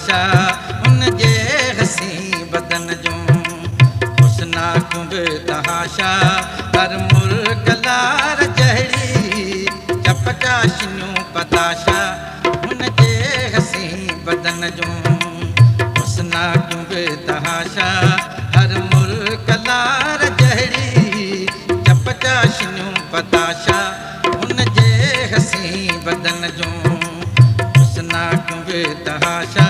बताशा उन जे हसी बदन जो हुस्ना कुंभ तहाशा हर मुल्क लार जहड़ी चपचाशियूं पताशा उन जे हसी बदन जो हुस्ना कुंभ तहाशा हर मुल्क लार जहड़ी चपचाशियूं पताशा उन जे हसी बदन जो हुस्ना कुंभ तहाशा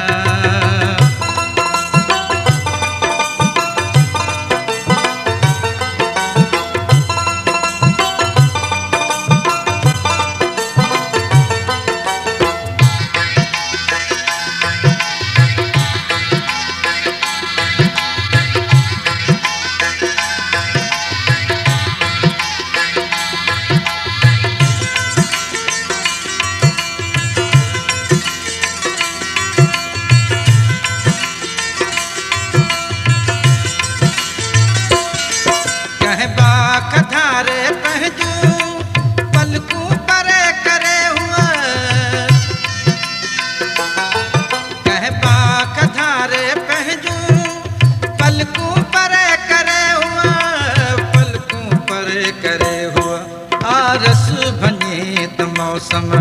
आरस भने त मौसम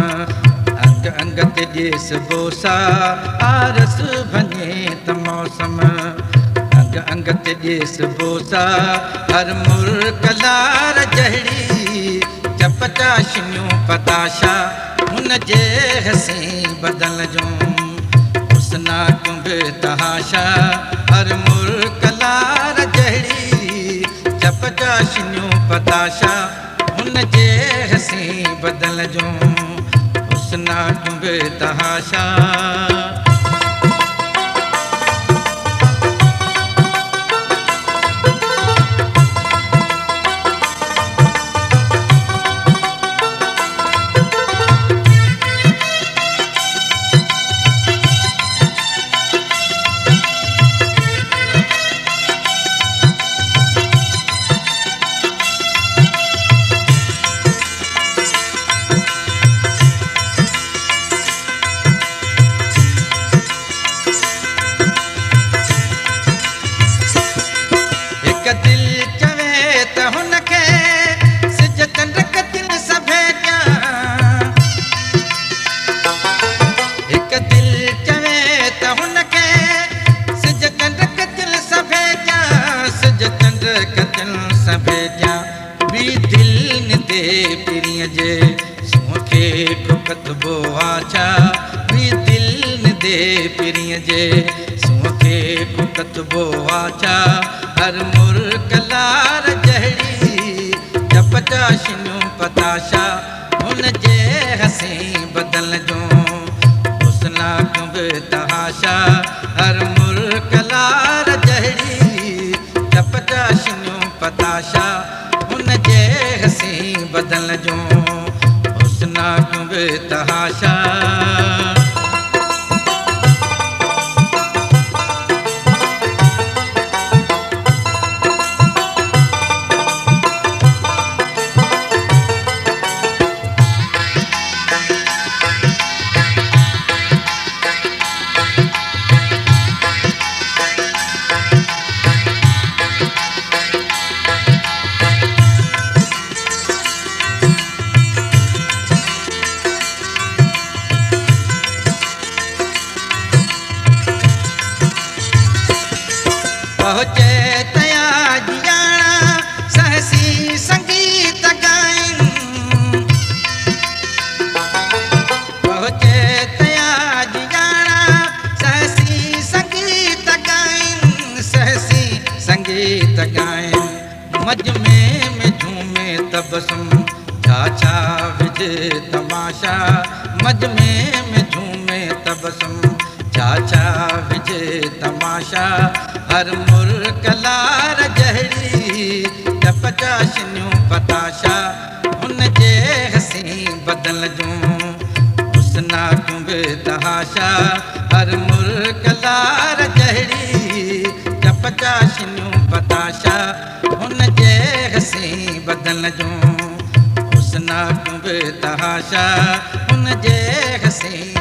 अंग अंग ते ॾेस बोसा आरस भने त मौसम अंग अंग ते ॾेस बोसा हर मुल्क लार जहड़ी चपचाशियूं पताशा हुन जे हसी बदन जो हुस्ना कुंभ तहाशा हर मुल्क लार जहड़ी चपचाशियूं पताशा उन जे हसी बदन जो हुस्ना कुंभ तहाशा कतबो आचा भी दिल न दे पिरिय जे सुखे को कतबो आचा हर मुल्क लार जहड़ी चपचाशियूं पताशा उन जे हसी बदन जो हुस्ना कुंभ तहाशा हर मुल्क लार जहड़ी चपचाशियूं पताशा उन जे हसी बदन जो हुस्ना कुंभ तहाशा पहुँचे तया जियाणा सहसी संगीत गाइन पहुँचे तया जियाणा सहसी संगीत गाइन सहसी संगीत गाइन मजमे में झूमे तबसुम छाछा विझे तमाशा मजमे में झूमे तबसुम छाछा विझे तमाशा हर मुल्क लार जहड़ी चपचाशियूं पताशा उन जे हसी बदन जो हुस्ना कुंभ तहाशा हर मुल्क लार जहड़ी चपचाशियूं पताशा उन जे हसी बदन जो हुस्ना कुंभ तहाशा उन जे हसी